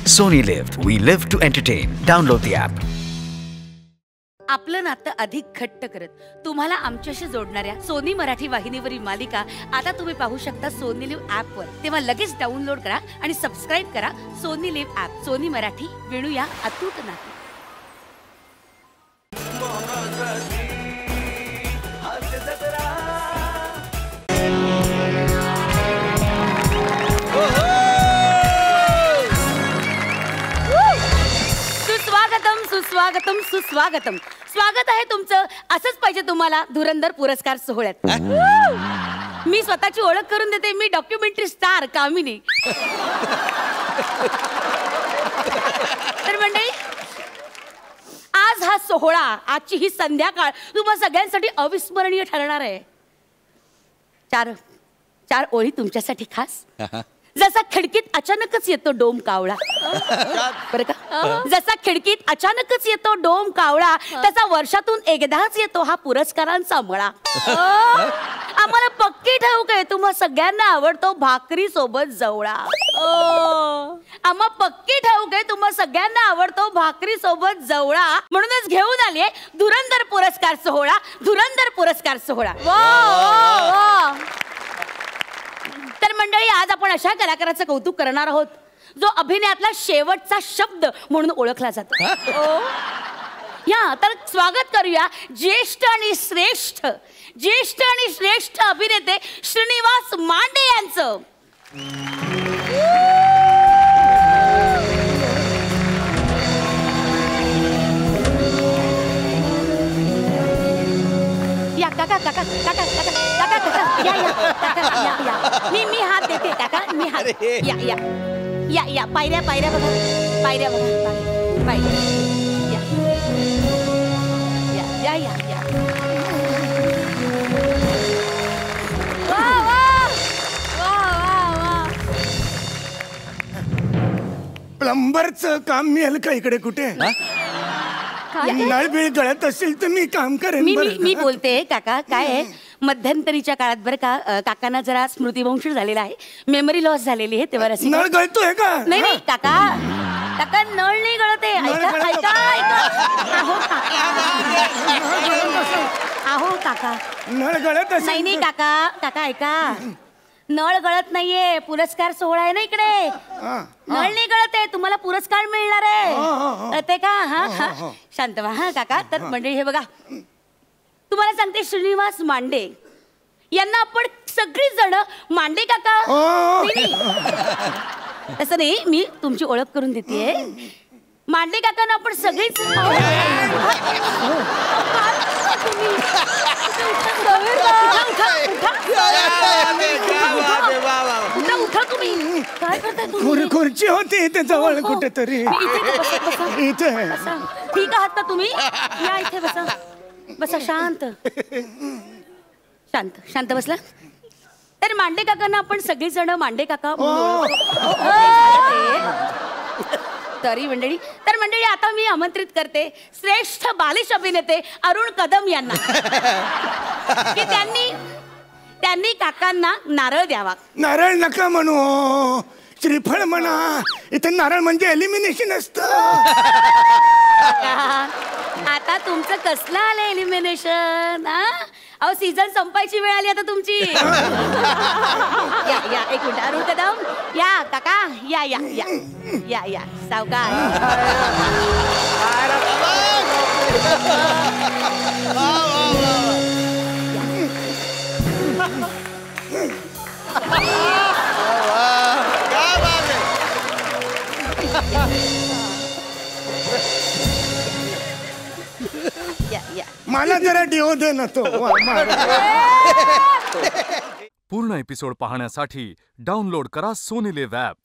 Sony Live. We live to entertain. Download the app. आपलं नातं अधिक घट्ट करत तुम्हाला आमच्याशी जोडणाऱ्या सोनी मराठी वाहिनीवरील मालिका आता तुम्ही पाहू शकता सोनी लिव्ह ऍप वर. तेव्हा लगेच डाउनलोड करा आणि सबस्क्राइब करा Sony Liv app. Sony Marathi, वेणूया अतूट नातं. सुस्वागतम सुस्वागतम. स्वागत आहे तुमचं. असंच पाहिजे तुम्हाला धुरंधर पुरस्कार सोहळ्यात. मी स्वतःची ओळख करून देते. मी डॉक्युमेंटरी स्टार कामिनी. तर मंडळी, आज हा सोहळा, आजची ही संध्याकाळ तुम्हा सगळ्यांसाठी अविस्मरणीय ठरणार आहे. चार ओळी तुमच्यासाठी खास. जसा खिडकीत अचानकच येतो डोम कावळा, बरं का? जसा खिडकीत अचानकच येतो डोम कावळा, तसा वर्षातून एकदाच येतो हा पुरस्कारांचा मळा. आम्हाला पक्की ठाऊक आहे तुम्हा सगळ्यांना आवडतो भाकरी सोबत जवळा. आम्हा पक्की ठाऊक आहे तुम्हा सगळ्यांना आवडतो भाकरी सोबत जवळा. म्हणूनच घेऊन आले धुरंधर पुरस्कार सोहळा. धुरंधर पुरस्कार सोहळा. तर मंडळी, आज आपण अशा कलाकाराचं कौतुक करणार आहोत जो अभिनयातला शेवटचा शब्द म्हणून ओळखला जातो. या तर स्वागत करूया ज्येष्ठ आणि श्रेष्ठ अभिनेते श्रीनिवास मांडे यांचं. या काका काका काका काका काका काका या या काका या या मी हात देते काका. मी हात या या या या पायऱ्या बघा. पायऱ्या या या या या. वा वा वा वा. प्लंबरचं काम मिळेल का इकडे कुठे? नळ बिळ गळत असेल तर मी काम करेन. मी बोलते काका. काय आहे, मध्यंतरीच्या काळात बरं का काकांना जरा स्मृतिभ्रंश झालेला आहे, मेमरी लॉस झालेली आहे. तेव्हा नळ गळतोय का? नाही काका, काका नळ नाही गळते. अहो काका, नळ गळत असेल. नाही काका, काका ऐका, नळ गळत नाहीये. पुरस्कार सोहळा आहे ना इकडे. नळ नाही गळत आहे. तुम्हाला पुरस्कार मिळणार आहे, कळते का? हा शांत व्हा. हा काका. तर मंडळी हे बघा, तुम्हाला सांगते, श्रीनिवास मांडे यांना आपण सगळी जण मांडे काका. तसं नाही, मी तुमची ओळख करून देते. मांडे काकांना आपण सगळीच उठा तुम्ही. काय करताय तुम्ही? खुर्ची होती इथे जवळ कुठेतरी. इथे ठीक आहात का तुम्ही? या इथे बसा. बसा. शांत शांत शांत बसला. तर मांडे काकांना आपण सगळी जण मांडे काका तरी मंडळी. तर मंडळी, आता मी आमंत्रित करते श्रेष्ठ बालिश अभिनेते अरुण कदम यांना की त्यांनी काकांना नारळ द्यावा. नारळ नका म्हणू, श्रीफळ म्हणा. इथे नारळ म्हणजे एलिमिनेशन असतं. आता तुमचं कसलं आलं एलिमिनेशन? अहो, सीझन संपायची वेळ आली आता तुमची. या या एक मिनिट. अरुण कदम या काका. या या या या या सावकाश. मला जरा डिओ दे ना तो. पूर्ण एपिसोड पाहण्यासाठी डाउनलोड करा सोनी लिव्ह ॲप.